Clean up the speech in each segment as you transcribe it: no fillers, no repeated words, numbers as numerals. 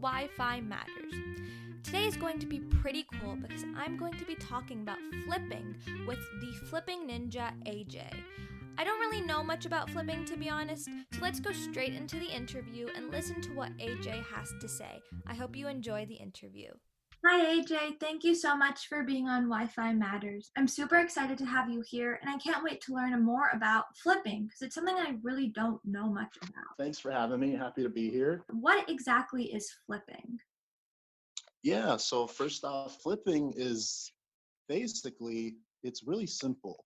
WhyFi Matters. Today is going to be pretty cool because I'm going to be talking about flipping with the flipping ninja AJ. I don't really know much about flipping, to be honest, so let's go straight into the interview and listen to what AJ has to say. I hope you enjoy the interview. Hi AJ, thank you so much for being on WhyFi Matters. I'm super excited to have you here, and I can't wait to learn more about flipping because it's something I really don't know much about. Thanks for having me. Happy to be here. What exactly is flipping? Yeah, so first off, flipping is basically, it's really simple.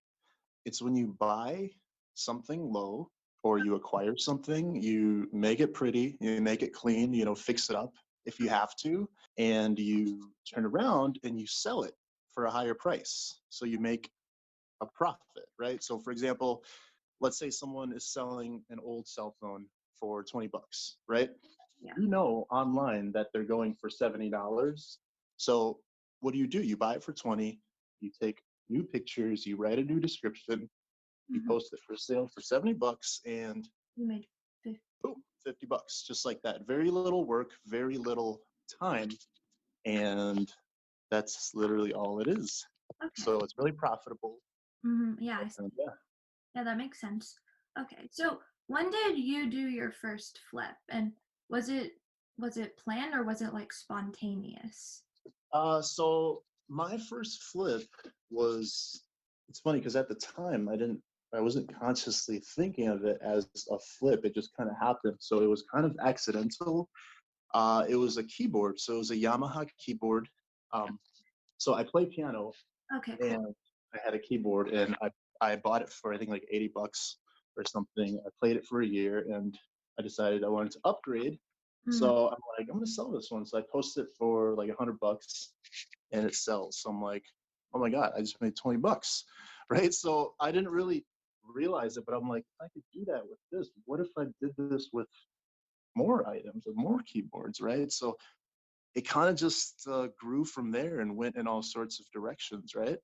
It's when you buy something low or you acquire something, you make it pretty, you make it clean, fix it up if you have to, and you turn around and you sell it for a higher price. So you make a profit, right? So for example, let's say someone is selling an old cell phone for 20 bucks, right? Yeah. You know online that they're going for $70. So what do? You buy it for 20, you take new pictures, you write a new description, you post it for sale for 70 bucks, and You made 50. boom, 50 bucks, just like that. Very little work, very little time, and that's literally all it is. Okay. So it's really profitable. Yeah, I see. And yeah. Yeah, that makes sense. Okay, so when did you do your first flip, and was it planned or was it like spontaneous? So my first flip was, it's funny because at the time I wasn't consciously thinking of it as a flip. It just kind of happened. So it was kind of accidental. It was a keyboard. So it was a Yamaha keyboard. So I play piano Okay, cool. and I had a keyboard and I bought it for I think like 80 bucks or something. I played it for a year and I decided I wanted to upgrade. So I'm like, I'm gonna sell this one. So I posted it for like 100 bucks and it sells. So I'm like, oh my God, I just made 20 bucks, right? So I didn't really realize it, but I'm like, I could do that with this. What if I did this with more items or more keyboards, right? So it kind of just grew from there and went in all sorts of directions, right?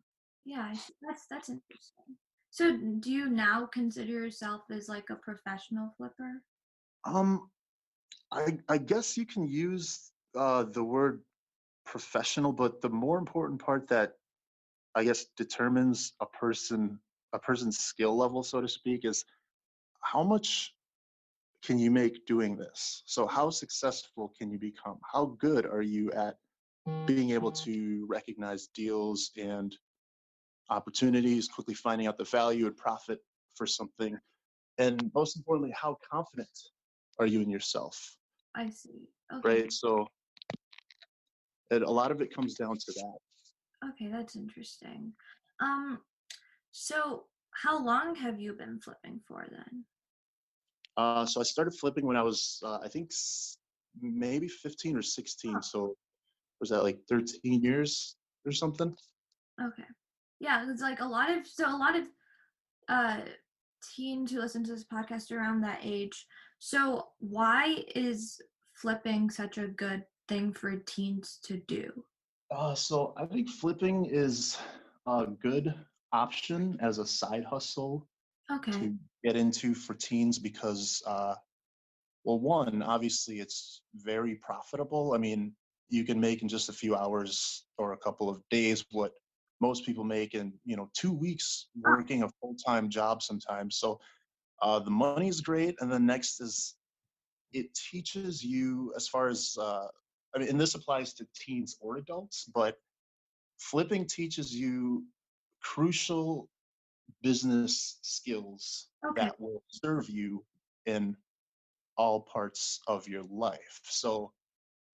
Yeah, I see. That's interesting. So, do you now consider yourself as like a professional flipper? Um, I guess you can use the word professional, but the more important part that I guess determines a person's skill level, so to speak, is how much can you make doing this? So how successful can you become? How good are you at being able to recognize deals and opportunities, quickly finding out the value and profit for something? And most importantly, how confident are you in yourself? I see. Okay. Right? So a lot of it comes down to that. Okay, that's interesting. Um, so how long have you been flipping for then? So I started flipping when I was, I think, maybe 15 or 16. So was that like 13 years or something? Okay. Yeah, it's like a lot of uh teens who listen to this podcast around that age. So why is flipping such a good thing for teens to do? So I think flipping is a good option as a side hustle Okay. to get into for teens because, well, one, obviously it's very profitable. I mean, you can make in just a few hours or a couple of days what most people make in, 2 weeks working a full-time job sometimes. So the money is great. And then next is it teaches you as far as, I mean, and this applies to teens or adults, but flipping teaches you crucial business skills Okay. that will serve you in all parts of your life. So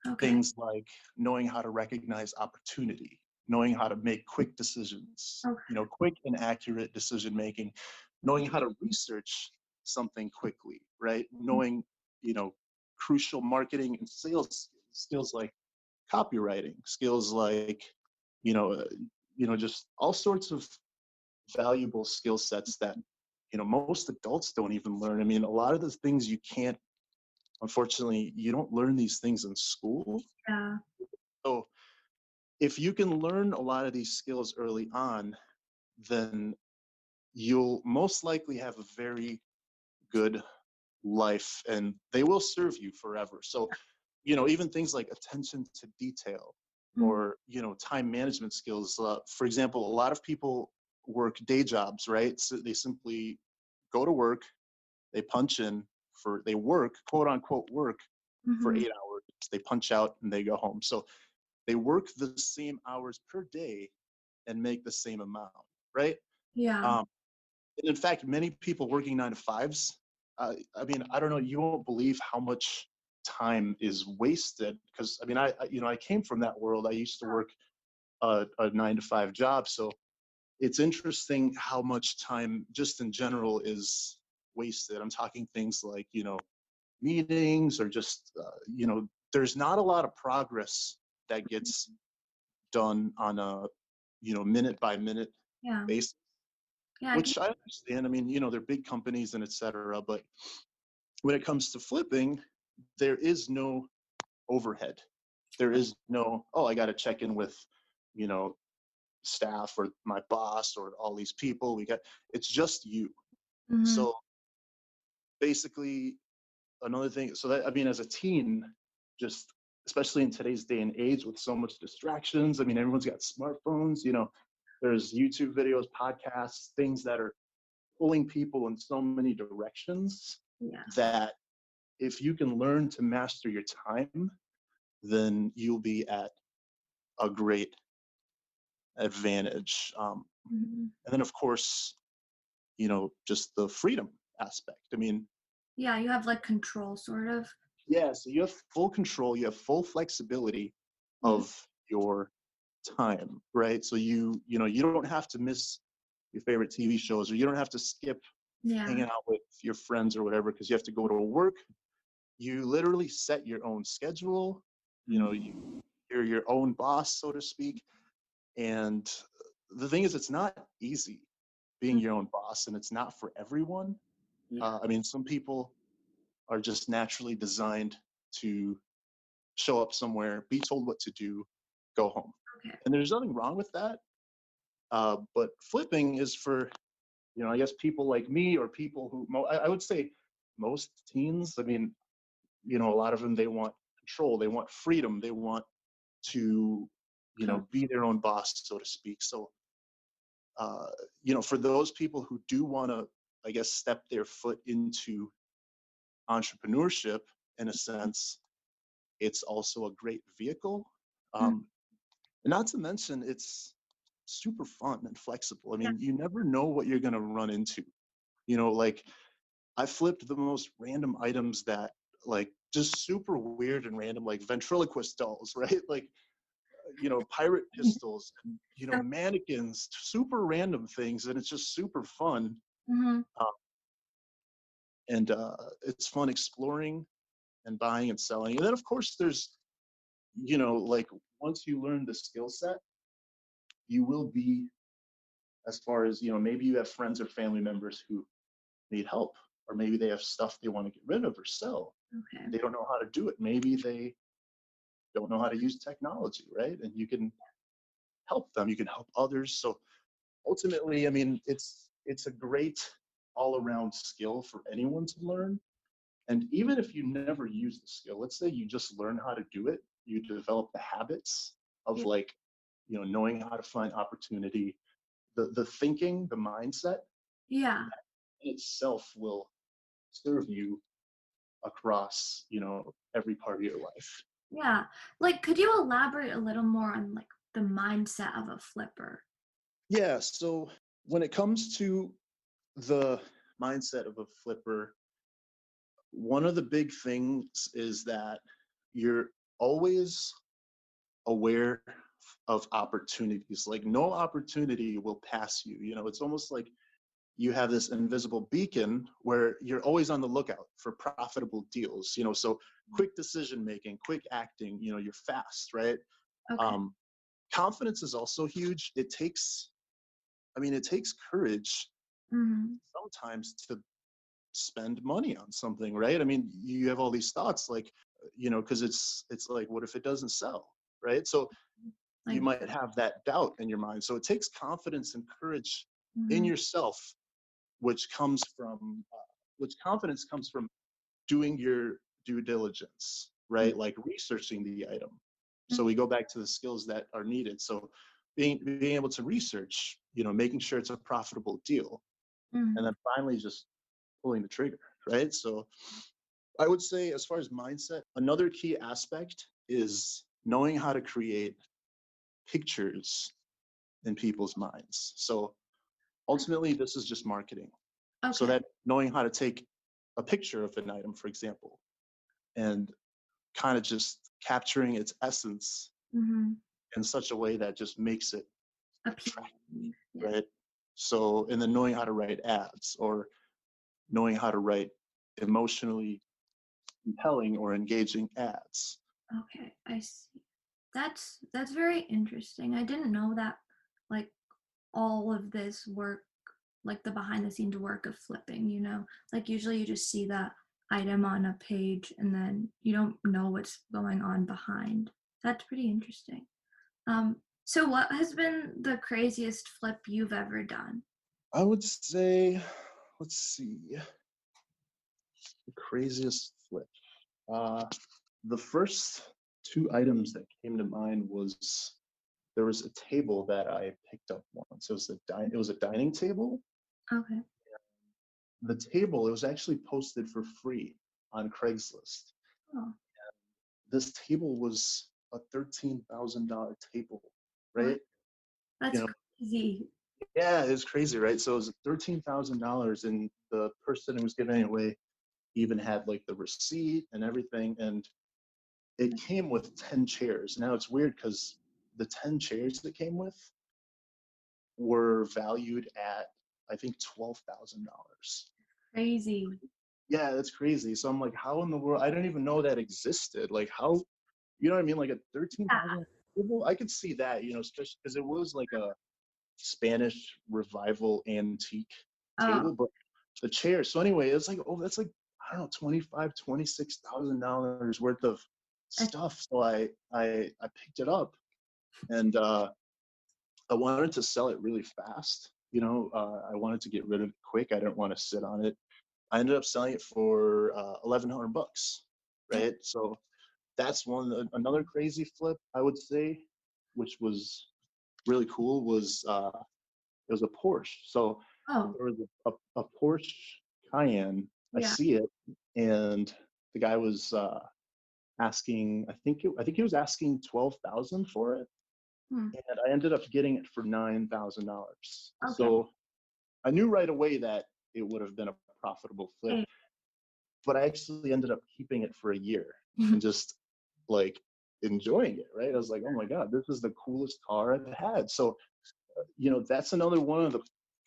Okay. things like knowing how to recognize opportunity, knowing how to make quick decisions, Okay. quick and accurate decision making, knowing how to research something quickly, right? Knowing, crucial marketing and sales skills like copywriting, skills like, you know, uh, just all sorts of valuable skill sets that, most adults don't even learn. I mean, a lot of the things you can't, unfortunately, you don't learn these things in school. Yeah. So if you can learn a lot of these skills early on, then you'll most likely have a very good life and they will serve you forever. So even things like attention to detail Mm. or, time management skills. For example, a lot of people work day jobs, right? So they simply go to work, they punch in they work, quote unquote, work for Mm-hmm. 8 hours. They punch out and they go home. So they work the same hours per day and make the same amount, right? Yeah. Um, and in fact, many people working 9 to 5s, I don't know, you won't believe how much time is wasted. Because I came from that world. I used to work a 9 to 5 job. So it's interesting how much time just in general is wasted. I'm talking things like, meetings or just, there's not a lot of progress that gets done on a, minute by minute Yeah. basis, Yeah. which I understand. I mean, they're big companies and et cetera. But when it comes to flipping, there is no overhead. There is no, oh, I got to check in with, you know, staff or my boss or all these people. It's just you. Mm-hmm. So basically, another thing, so that, I mean, as a teen, just especially in today's day and age with so much distractions, I mean, everyone's got smartphones, there's YouTube videos, podcasts, things that are pulling people in so many directions Yeah. that if you can learn to master your time, then you'll be at a great advantage. Mm-hmm. And then, of course, just the freedom aspect. I mean, Yeah, you have like control, sort of. yeah, so you have full control, you have full flexibility Mm. of your time, right? So you don't have to miss your favorite TV shows, or you don't have to skip Yeah. hanging out with your friends or whatever because you have to go to work. You literally set your own schedule. You're your own boss, so to speak. And the thing is, it's not easy being Mm. your own boss, and it's not for everyone. Yeah. I mean, some people are just naturally designed to show up somewhere, be told what to do, go home. Okay. And there's nothing wrong with that. But flipping is for, I guess people like me or people who, I would say most teens, I mean, a lot of them, they want control, they want freedom, they want to, Cool. be their own boss, so to speak. So, for those people who do want to, I guess, step their foot into entrepreneurship in a sense, it's also a great vehicle. Mm. Um, and not to mention, it's super fun and flexible. I Yeah. mean, you never know what you're going to run into. Like I flipped the most random items that, like, just super weird and random, like ventriloquist dolls, right? Like, pirate pistols, and, mannequins, super random things. And it's just super fun. Mm-hmm. Uh, and it's fun exploring and buying and selling. And then, of course, there's, like once you learn the skill set, you will be, as far as, maybe you have friends or family members who need help, or maybe they have stuff they want to get rid of or sell. Okay. They don't know how to do it. Maybe they don't know how to use technology, right? And you can help them. You can help others. So ultimately, I mean, it's a great all-around skill for anyone to learn. And even if you never use the skill, let's say you just learn how to do it, you develop the habits of, Yeah. like, knowing how to find opportunity, the thinking, the mindset Yeah. in itself will serve you across, every part of your life. Yeah. Like, could you elaborate a little more on like the mindset of a flipper? Yeah. So when it comes to the mindset of a flipper, one of the big things is that you're always aware of opportunities. Like no opportunity will pass you. It's almost like you have this invisible beacon where you're always on the lookout for profitable deals. So quick decision making, quick acting, you're fast, right? Okay. um, Confidence is also huge. It takes courage Mm-hmm. sometimes to spend money on something, right? I mean, you have all these thoughts like, because it's like, what if it doesn't sell, right? So you Like, might have that doubt in your mind. So it takes confidence and courage in mm-hmm. yourself, which comes from which confidence comes from doing your due diligence. right? Like researching the item. So Mm-hmm. we go back to the skills that are needed. So being able to research, making sure it's a profitable deal, and then finally just pulling the trigger, right? So I would say, as far as mindset, another key aspect is knowing how to create pictures in people's minds. So ultimately, this is just marketing. So Okay. that knowing how to take a picture of an item, for example, and kind of just capturing its essence Mm-hmm. in such a way that just makes it attractive, Appealing. Yeah. right? So, and then knowing how to write ads, or knowing how to write emotionally compelling or engaging ads. Okay, I see. That's very interesting. I didn't know that, like, all of this work, like the behind the scenes work of flipping, like usually you just see that item on a page and then you don't know what's going on behind. That's pretty interesting. So what has been the craziest flip you've ever done? I would say, let's see, the craziest flip. Uh, the first two items that came to mind was, there was a table that I picked up once. It was a dining table. Okay. The table, it was actually posted for free on Craigslist. Oh, This table was a $13,000 table, what? right? That's You know, crazy. yeah, it's crazy, right? So it was $13,000, and the person who was giving it away even had like the receipt and everything, and it came with 10 chairs. Now it's weird because the 10 chairs that came with were valued at, I think, $12,000. Crazy. Yeah, that's crazy. So I'm like, how in the world? I didn't even know that existed. Like, how, you know what I mean? Like a Yeah. 13,000 table, I could see that, especially because it was like a Spanish revival antique Oh, table, but the chair. So anyway, it's like, oh, that's like, I don't know, 25, $26,000 worth of that's stuff. So I picked it up, and I wanted to sell it really fast. I wanted to get rid of it quick. I didn't want to sit on it. I ended up selling it for $1,100, right? So that's another crazy flip, I would say, which was really cool, was it was a Porsche. So oh, there was a Porsche Cayenne. I yeah. see it, and the guy was asking. I think he was asking 12,000 for it, Hmm. and I ended up getting it for $9,000. Okay. So I knew right away that it would have been a profitable flip, Hey. but I actually ended up keeping it for a year and just like enjoying it. Right? I was like, oh my god, this is the coolest car I've had. So that's another one of the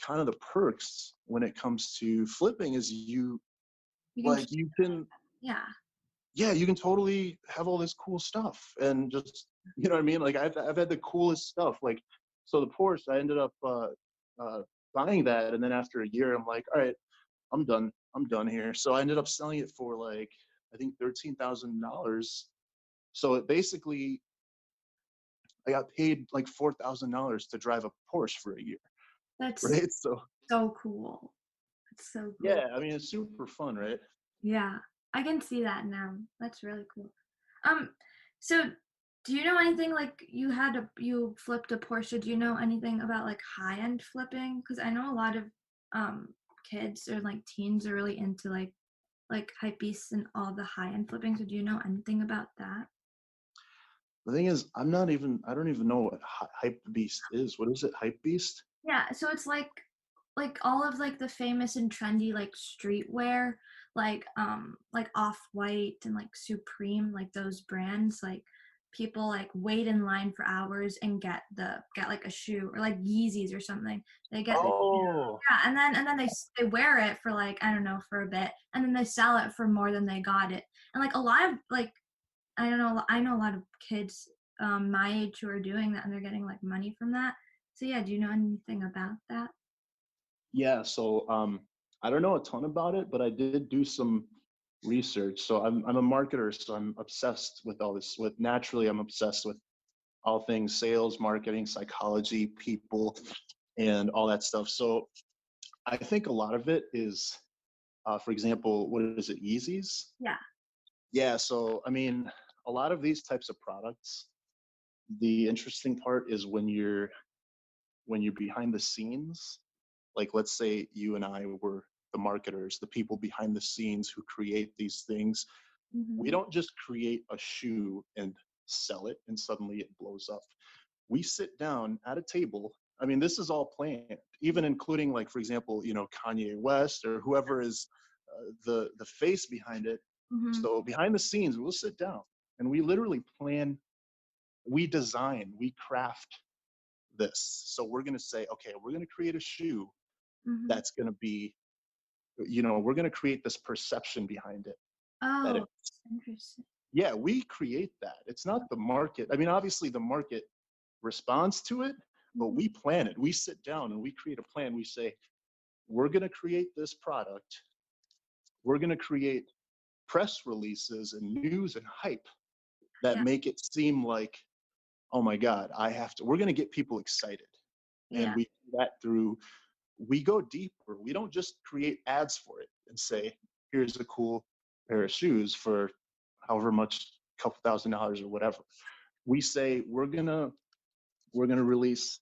kind of the perks when it comes to flipping, is You can keep, like you can yeah. yeah, you can totally have all this cool stuff, and just, you know what I mean? Like I've had the coolest stuff. Like, so the Porsche, I ended up uh buying that, and then after a year I'm like, all right, I'm done here. So I ended up selling it for, like, I think $13,000. So it basically, I got paid like $4,000 to drive a Porsche for a year, That's right? So so cool. It's so cool. yeah, I mean, it's super fun, right? Yeah, I can see that now. That's really cool. Um, so do you know anything, like you flipped a Porsche? Do you know anything about like high-end flipping? Because I know a lot of um kids or like teens are really into like hype beasts and all the high-end flipping. So do you know anything about that? The thing is, I don't even know what Hype Beast is. What is it? Hype Beast? Yeah, so it's like all of like the famous and trendy like streetwear, like Off-White and like Supreme, like those brands, like people like wait in line for hours and get like a shoe, or like Yeezys or something. They get Oh, yeah, and then they wear it for like, I don't know, for a bit, and then they sell it for more than they got it. And like a lot of like, I know a lot of kids my age who are doing that, and they're getting like money from that. So yeah, do you know anything about that? yeah. So I don't know a ton about it, but I did do some research. So I'm a marketer, so I'm obsessed with all this. I'm obsessed with all things sales, marketing, psychology, people, and all that stuff. So I think a lot of it is, for example, what is it, Yeezys? Yeah. Yeah, so I mean, a lot of these types of products, the interesting part is when you're behind the scenes, like let's say you and I were the marketers, the people behind the scenes who create these things. We Mm-hmm. don't just create a shoe and sell it and suddenly it blows up. We sit down at a table. I mean, this is all planned, even including, like, for example, Kanye West or whoever is the face behind it. Mm-hmm. So behind the scenes, we'll sit down and we literally plan, we design, we craft this. So we're going to say, okay, we're going to create a shoe Mm-hmm. that's going to be, we're going to create this perception behind it that Oh, it, that's interesting. yeah, we create that. It's not the market. I mean, obviously the market responds to it, but Mm-hmm. we plan it. We sit down and we create a plan. We say, we're going to create this product. We're going to create press releases and news and hype that Yeah, make it seem like, oh my God, we're going to get people excited. And yeah, we do that through, we go deeper. We don't just create ads for it and say, here's a cool pair of shoes for however much, couple $1,000 or whatever. We say, we're gonna release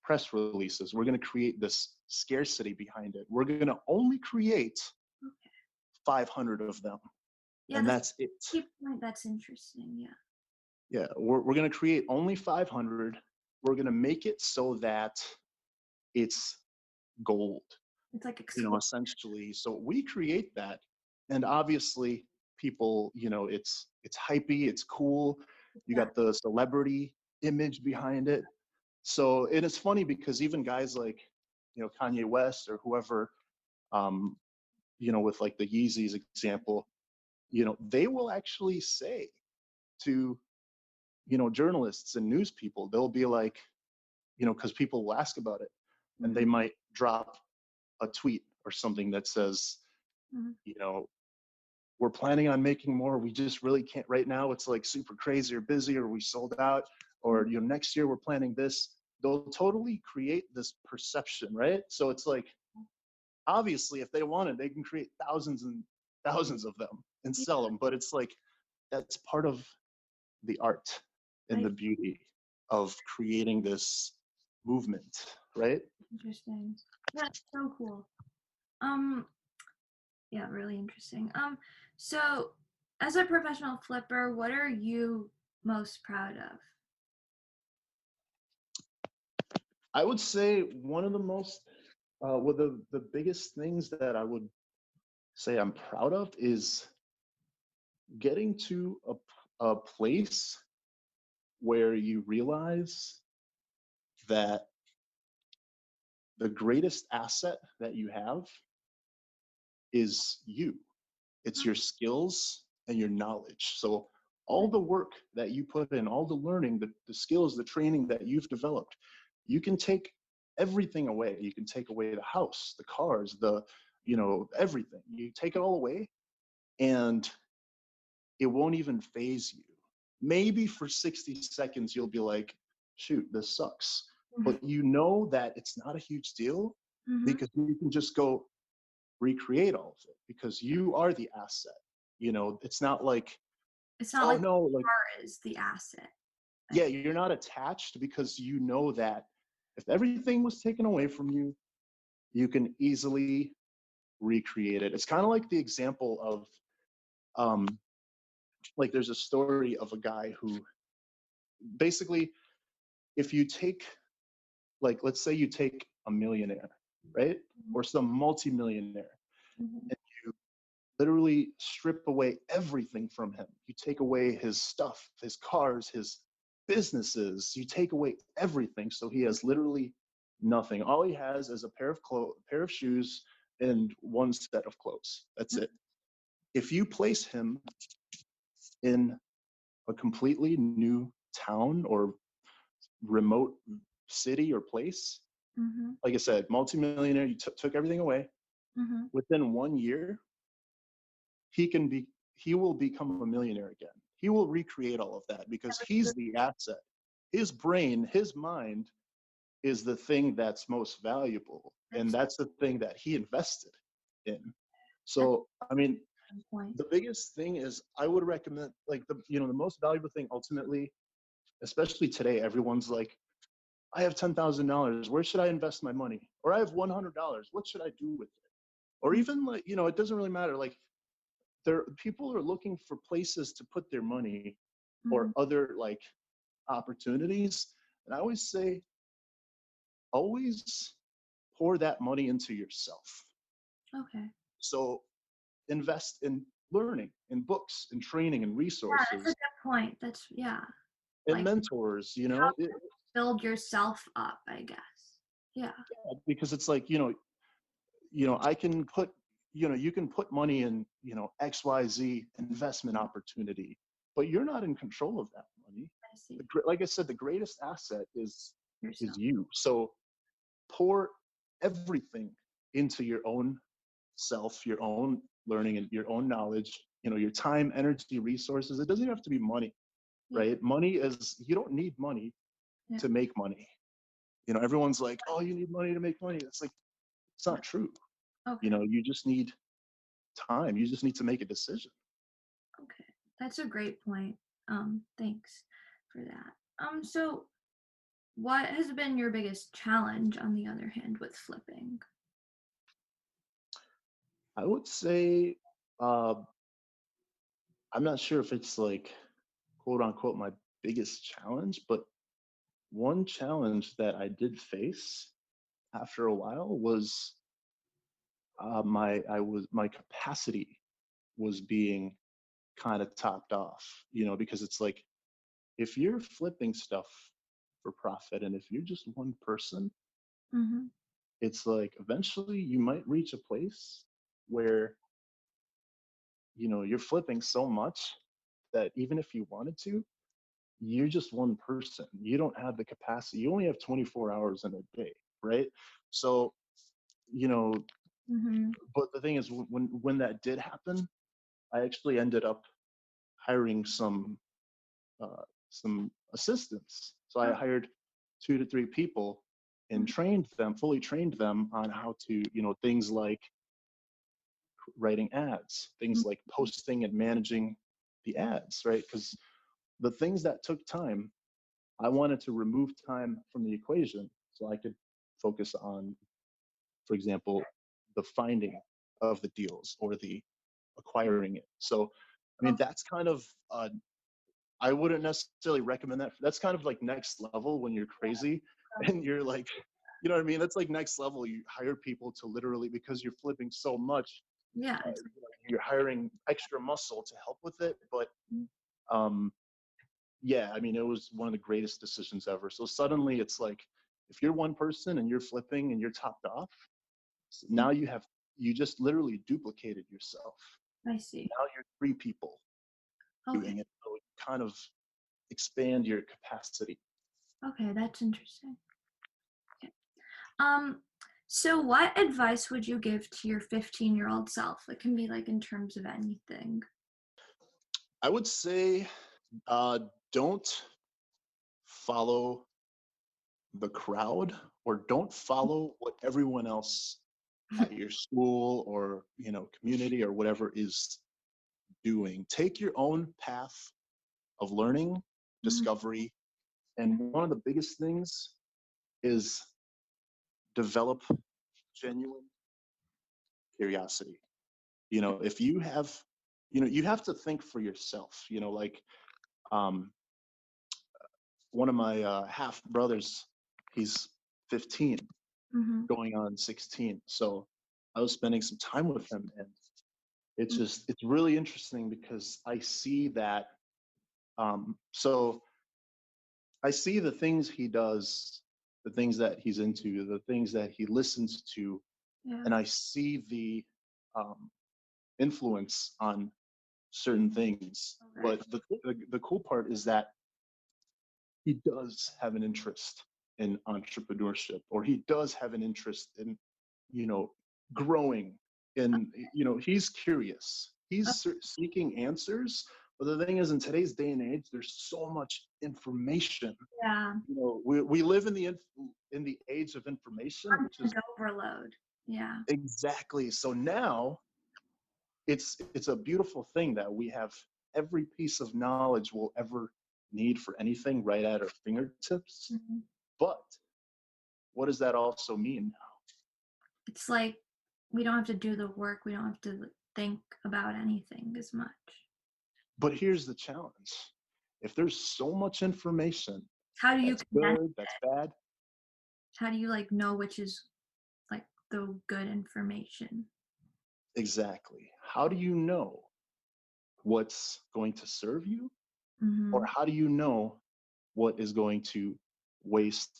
press releases. We're gonna create this scarcity behind it. We're gonna only create okay. 500 of them, Yeah, and that's that's it. a key point. That's interesting. Yeah. Yeah, we're gonna create only 500. We're gonna make it so that it's gold, It's like exclusive. essentially. So we create that, and obviously people, it's hypey, it's cool. You Yeah. got the celebrity image behind it. So it is funny because even guys like, Kanye West or whoever, um, with like the Yeezys example, they will actually say to, journalists and news people, they'll be like, because people will ask about it, and Mm-hmm. they might drop a tweet or something that says, Mm-hmm. you know, we're planning on making more. We just really can't right now. It's like super crazy or busy, or we sold out, or next year we're planning this. They'll totally create this perception, right? So it's like, obviously, if they wanted, they can create thousands and thousands of them and Yeah, sell them. But it's like, that's part of the art and I, the beauty of creating this movement, right? interesting. Yeah, so cool. Um, yeah, really interesting. So as a professional flipper, what are you most proud of? I would say one of the most, well, the biggest things that I would say I'm proud of is getting to a place where you realize that the greatest asset that you have is you. It's your skills and your knowledge. So all the work that you put in, all the learning, the skills, the training that you've developed, you can take everything away. You can take away the house, the cars, everything. You take it all away and it won't even phase you. Maybe for 60 seconds, you'll be like, shoot, this sucks. But you know that it's not a huge deal Mm-hmm. because you can just go recreate all of it because you are the asset. It's not like, It's not oh like the no, like, car is the asset. yeah, Like, you're not attached because you know that if everything was taken away from you, you can easily recreate it. It's kind of like the example of, um, like, there's a story of a guy who basically, if you take, like, let's say you take a millionaire, right? Or some multimillionaire, mm-hmm. and you literally strip away everything from him. You take away his stuff, his cars, his businesses. You take away everything, so he has literally nothing. All he has is a pair of shoes, and one set of clothes. That's it. If you place him in a completely new town or remote city or place, Mm-hmm. like I said, multimillionaire, you took everything away. Mm-hmm. Within 1 year, he can be he will become a millionaire again. He will recreate all of that because he's the asset. His brain, his mind is the thing that's most valuable, and That's that's the thing that he invested in. that's So I mean, Point. the biggest thing is I would recommend, like, the most valuable thing ultimately, especially today, everyone's like, I have $10,000. Where should I invest my money? Or I have $100. What should I do with it? Or even, like, it doesn't really matter. Like, people are looking for places to put their money or other, like, opportunities. And I always say, always pour that money into yourself. Okay. So invest in learning, in books, in training, and Yeah, that's a resources, good point. That's and like mentors. how to build yourself up, I guess. Yeah. Because it's like, I can put, you can put money in, XYZ investment opportunity, but you're not in control of that money. I see. Like I said, the greatest asset is Yourself. you. So pour everything into your own self, your own learning, and your own knowledge. Your time, energy, resources. It doesn't have to be money, right? Money is, you don't need money to make money. Everyone's like, oh, you need money to make money. It's like, it's not true. Okay. You just need time. You just need to make a decision. Okay. That's a great point. Thanks for that. So what has been your biggest challenge, on the other hand, with flipping? I would say, uh, I'm not sure if it's like, quote unquote, my biggest challenge, but one challenge that I did face after a while was, my capacity was being kind of topped off, because it's like, if you're flipping stuff for profit and if you're just one person, Mm-hmm. it's like eventually you might reach a place where, you're flipping so much that even if you wanted to, you're just one person. You don't have the capacity. You only have 24 hours in a day, right? So, you know, Mm-hmm. but the thing is, when that did happen, I actually ended up hiring some assistants. So I hired 2 to 3 people and fully trained them on how to, things like writing ads, things like posting and managing the ads, right? Because the things that took time, I wanted to remove time from the equation so I could focus on, for example, the finding of the deals or the acquiring it. So, I mean, that's kind of, I wouldn't necessarily recommend that. That's kind of like next level when you're crazy and you're like, you know what I mean? That's like next level. You hire people to literally, because you're flipping so much, Yeah. you're hiring extra muscle to help with it. But um, yeah, I mean, it was one of the greatest decisions ever. So suddenly it's like, if you're one person and you're flipping and you're topped off, now you just literally duplicated yourself. I see. Now you're 3 people doing Okay. it. So you kind of expand your capacity. Okay, that's interesting. Okay. Um, so what advice would you give to your 15-year-old self? It can be like in terms of anything. I would say, don't follow the crowd, or don't follow what everyone else at your school or community or whatever is doing. Take your own path of learning, discovery, and one of the biggest things is develop genuine curiosity. If you have, you have to think for yourself. Like, um, one of my half brothers, he's 15, Mm-hmm. going on 16. So I was spending some time with him, and it's really interesting because I see that. So I see the things he does, the things that he's into, the things that he listens to, Yeah. and I see the um, influence on certain things. Okay. But the cool part is that he does have an interest in entrepreneurship, or he does have an interest in, growing. And, he's curious. He's seeking answers. But the thing is, in today's day and age, there's so much information. Yeah. We live in the age of information, which is Content overload. Yeah. exactly. So now it's a beautiful thing that we have every piece of knowledge we'll ever need for anything right at our fingertips. Mhm. But what does that also mean? It's like we don't have to do the work. We don't have to think about anything as much. But here's the challenge. If there's so much information How do you that's condense? good, that's bad, How do you like know which is like the good information? exactly. How do you know what's going to serve you? Or Mm-hmm. how do you know what is going to waste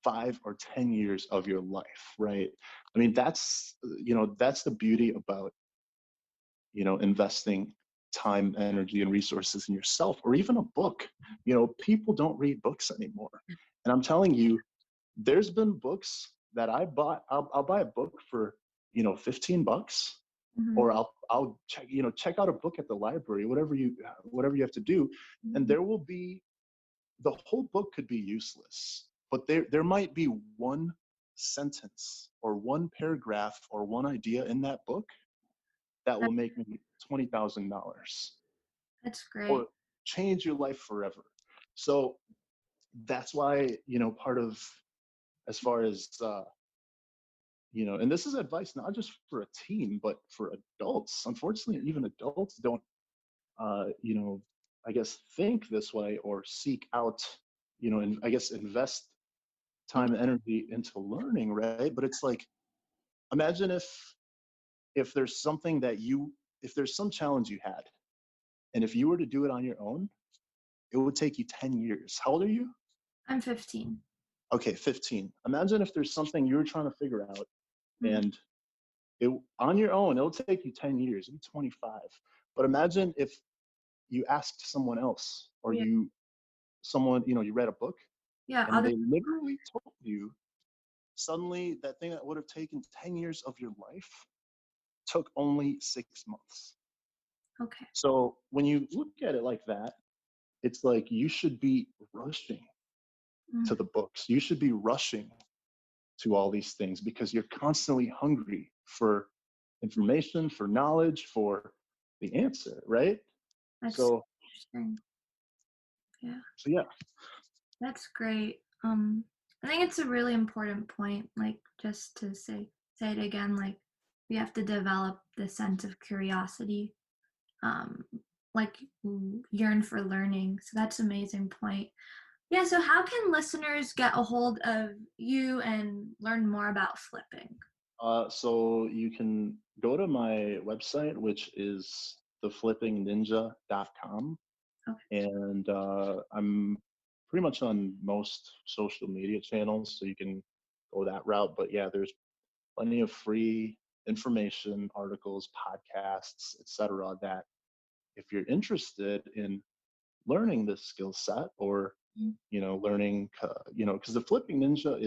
5 or 10 years of your life, right? I mean, that's the beauty about, investing time, energy, and resources in yourself, or even a book. People don't read books anymore. And I'm telling you, there's been books that I bought. I'll buy a book for, $15, Mm-hmm. or I'll check out a book at the library, whatever you have to do. And Mm-hmm. there will be the whole book could be useless, but there might be one sentence or one paragraph or one idea in that book that will That, make me $20,000 that's great. or change your life forever. So that's why, part of, as far as and this is advice not just for a teen but for adults. Unfortunately, even adults don't uh, you know I guess think this way or seek out, and I guess invest time and energy into learning, right? But it's like, imagine if there's something if there's some challenge you had, and if you were to do it on your own, it would take you 10 years. How old are you? I'm 15. Okay, 15. Imagine if there's something you were trying to figure out, Mm-hmm. and it on your own, it'll take you 10 years, you're 25. But imagine if you asked someone else, or Yeah. you read a book Yeah. and Other. they literally told you, suddenly that thing that would have taken 10 years of your life took only 6 months. Okay. So when you look at it like that, it's like you should be rushing Mm, to the books. You should be rushing to all these things because you're constantly hungry for information, for knowledge, for the answer, right? that's So, interesting. Yeah. so yeah, That's great. I think it's a really important point, like just to say it again, like we have to develop the sense of curiosity, um, like yearn for learning. So that's an amazing point. Yeah, so how can listeners get a hold of you and learn more about flipping? so you can go to my website, which is theflippingninja.com. Okay. And I'm pretty much on most social media channels, so you can go that route. But yeah, there's plenty of free information, articles, podcasts, etc. That if you're interested in learning this skill set, or Mhm. learning, because the flipping ninja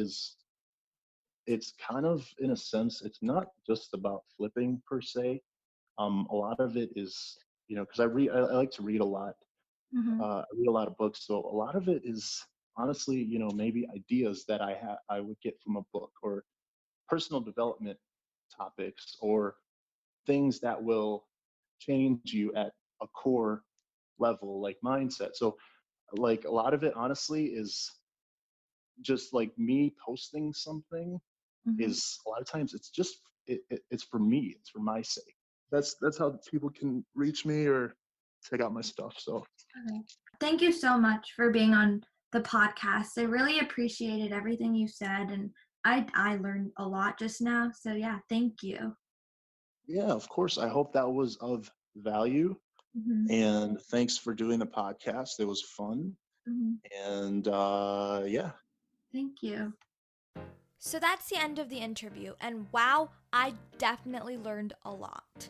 it's kind of, in a sense, it's not just about flipping per se. A lot of it is, because I like to read a lot. Mhm. I read a lot of books, so a lot of it is honestly, maybe ideas that I would get from a book, or personal development topics, or things that will change you at a core level, like mindset. So, like, a lot of it, honestly, is just like me posting something. Mhm. Is a lot of times it's just it's for me. It's for my sake. That's how people can reach me or check out my stuff. So. Okay. Thank you so much for being on the podcast. I really appreciated everything you said, and I learned a lot just now. So yeah, thank you. Yeah, of course. I hope that was of value. Mhm. And thanks for doing the podcast. It was fun. Mhm. And yeah. Thank you. So that's the end of the interview, and wow, I definitely learned a lot.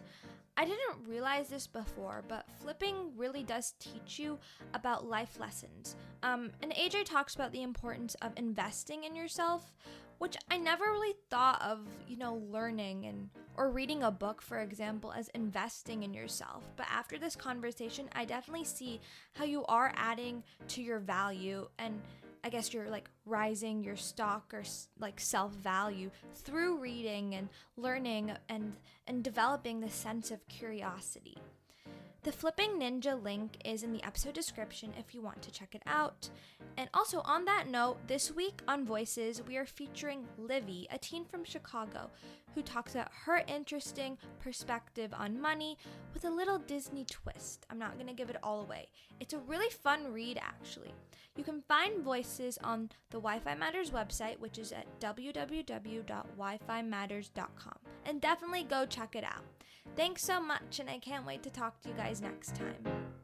I didn't realize this before, but flipping really does teach you about life lessons. And AJ talks about the importance of investing in yourself, which I never really thought of, learning or reading a book, for example, as investing in yourself. But after this conversation, I definitely see how you are adding to your value, and I guess you're like rising your stock or like self-value through reading and learning and developing the sense of curiosity. The Flipping Ninja link is in the episode description if you want to check it out. And also on that note, this week on Voices, we are featuring Livy, a teen from Chicago, who talks about her interesting perspective on money with a little Disney twist. I'm not going to give it all away. It's a really fun read, actually. You can find Voices on the WhyFi Matters website, which is at www.whyfimatters.com. And definitely go check it out. Thanks so much, and I can't wait to talk to you guys next time.